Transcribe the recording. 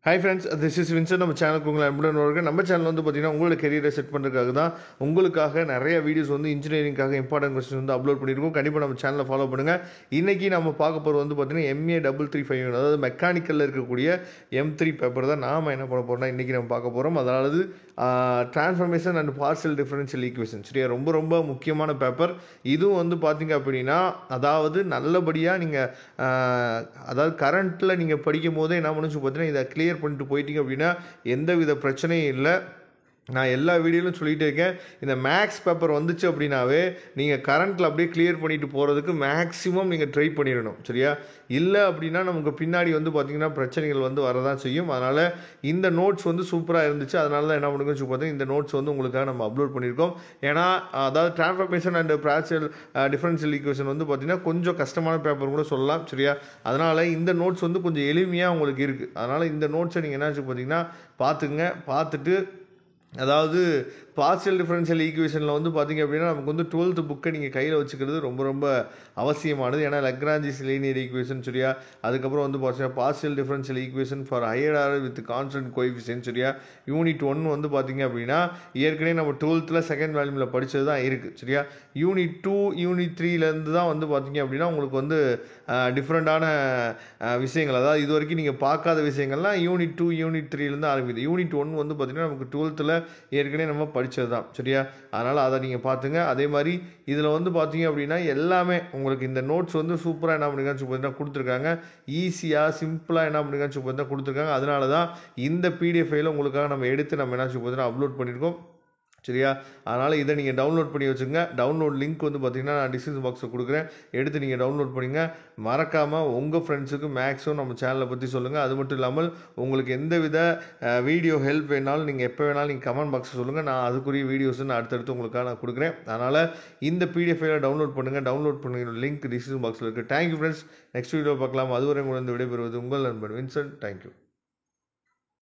Hi friends, this is Vinson. நம்ம சேனலுக்கு உங்களை அன்புடன் வருக. நம்ம சேனல் வந்து பார்த்தீங்கன்னா உங்களோட கெரியரை செட் பண்ணுறதுக்காக தான் உங்களுக்காக நிறைய வீடியோஸ் வந்து இன்ஜினியரிங்காக இம்பார்ட்டன்ட் கொஸ்டின் வந்து அப்லோட் பண்ணியிருக்கோம். கண்டிப்பாக நம்ம சேனலை ஃபாலோ பண்ணுங்கள். இன்றைக்கி நம்ம பார்க்க போகிறது வந்து பார்த்தீங்கன்னா MA335, அதாவது மெக்கானிக்கலில் இருக்கக்கூடிய M3 பேப்பர் தான் நாம் என்ன பண்ண போகிறோம்னா இன்றைக்கி நம்ம பார்க்க போகிறோம். அதாவது transformation and partial differential equation. சரியா, ரொம்ப ரொம்ப முக்கியமான பேப்பர். இதுவும் வந்து பார்த்தீங்க அப்படின்னா, அதாவது நல்லபடியாக நீங்கள் அதாவது கரண்ட்டில் நீங்கள் படிக்கும் போதே என்ன பண்ணுச்சு பார்த்தீங்கன்னா இதை கிளியர் பண்ணிட்டு போயிட்டீங்க அப்படின்னா எந்தவித பிரச்சனையும் இல்லை. நான் எல்லா வீடியோலையும் சொல்லிகிட்டே இருக்கேன், இந்த மேக்ஸ் பேப்பர் வந்துச்சு அப்படின்னாவே நீங்கள் கரண்ட்டில் அப்படியே கிளியர் பண்ணிட்டு போகிறதுக்கு மேக்ஸிமம் நீங்கள் ட்ரை பண்ணிடணும். சரியா, இல்லை அப்படின்னா நமக்கு பின்னாடி வந்து பார்த்திங்கன்னா பிரச்சனைகள் வந்து வரதான் செய்யும். அதனால் இந்த நோட்ஸ் வந்து சூப்பராக இருந்துச்சு. அதனால தான் என்ன பண்ணுங்கன்னு சொல்லி பார்த்தீங்கன்னா இந்த நோட்ஸ் வந்து உங்களுக்காக நம்ம அப்லோட் பண்ணியிருக்கோம். ஏன்னா அதாவது transformation and partial differential equation வந்து பார்த்திங்கன்னா கொஞ்சம் கஷ்டமான பேப்பர் கூட சொல்லலாம். சரியா, அதனால் இந்த நோட்ஸ் வந்து கொஞ்சம் எளிமையாக உங்களுக்கு இருக்குது. அதனால் இந்த நோட்ஸை நீங்கள் என்ன பார்த்தீங்கன்னா பார்த்துட்டு அதாவது பார்ஷியல் டிஃபரன்ஷியல் ஈக்குவேஷனில் வந்து பார்த்திங்க அப்படின்னா நமக்கு வந்து 12th புக்கை நீங்கள் கையில் வச்சுக்கிறது ரொம்ப ரொம்ப அவசியமானது. ஏன்னா லக்ராஞ்சிஸ் லீனியர் ஈக்குவேஷன், சரியா, அதுக்கப்புறம் வந்து பார்த்தீங்கன்னா partial differential equation for higher order with constant coefficient. சரியா, யூனிட் 1 வந்து பார்த்திங்க அப்படின்னா ஏற்கனவே நம்ம 12th செகண்ட் வேல்யூமில் படித்தது தான் இருக்குது. சரியா, யூனிட் 2 யூனிட் 3லேருந்து தான் வந்து பார்த்திங்க அப்படின்னா உங்களுக்கு வந்து டிஃப்ரெண்ட்டான விஷயங்கள், அதாவது இது வரைக்கும் நீங்கள் பார்க்காத விஷயங்கள்லாம் யூனிட் 2 யூனிட் 3லேருந்து ஆரம்பிக்குது. யூனிட் 1 வந்து பார்த்திங்கன்னா நமக்கு 12th ஏற்கனவே நம்ம படித்தது தான். சரியா, அதனால் அதை நீங்கள் பார்த்துங்க. அதே மாதிரி இதில் வந்து பார்த்தீங்க அப்படின்னா எல்லாமே உங்களுக்கு இந்த நோட்ஸ் வந்து சூப்பராக என்ன பண்ணுங்கன்னு சொல்லி கொடுத்துருக்காங்க. ஈஸியாக சிம்பிளாக என்ன பண்ணுங்கன்னு சொல்லி கொடுத்துருக்காங்க. அதனால தான் இந்த PDF ஃபைலை உங்களுக்காக நம்ம எடுத்து நம்ம என்ன சொல்லி அப்லோட் பண்ணியிருக்கோம். சரியா, அதனால் இதை நீங்கள் டவுன்லோட் பண்ணி வச்சுங்க. டவுன்லோட் லிங்க் வந்து பார்த்திங்கன்னா நான் டிஸ்கிரிப்ஷன் பாக்ஸில் கொடுக்குறேன், எடுத்து நீங்கள் டவுன்லோட் பண்ணிங்க. மறக்காமல் உங்கள் ஃப்ரெண்ட்ஸுக்கு மேக்ஸும் நம்ம சேனலை பற்றி சொல்லுங்கள். அது மட்டும் இல்லாமல் உங்களுக்கு எந்தவித வீடியோ ஹெல்ப் வேணாலும் நீங்கள் எப்போ வேணாலும் நீங்கள் கமெண்ட் பாக்ஸில் சொல்லுங்கள். நான் அதுக்குரிய வீடியோஸ் நான் அடுத்தடுத்து உங்களுக்காக நான் கொடுக்குறேன். அதனால் இந்த PDF ஃபைலை டவுன்லோட் பண்ணுங்கள். லிங்க் டிஸ்கிரிப்ஷன் பாக்ஸில் இருக்குது. Thank you friends. நெக்ஸ்ட் வீடியோ பார்க்கலாம். அதுவரை உங்களை விடைபெறுவது உங்கள் நண்பன் வின்சென்ட். தேங்க்யூ.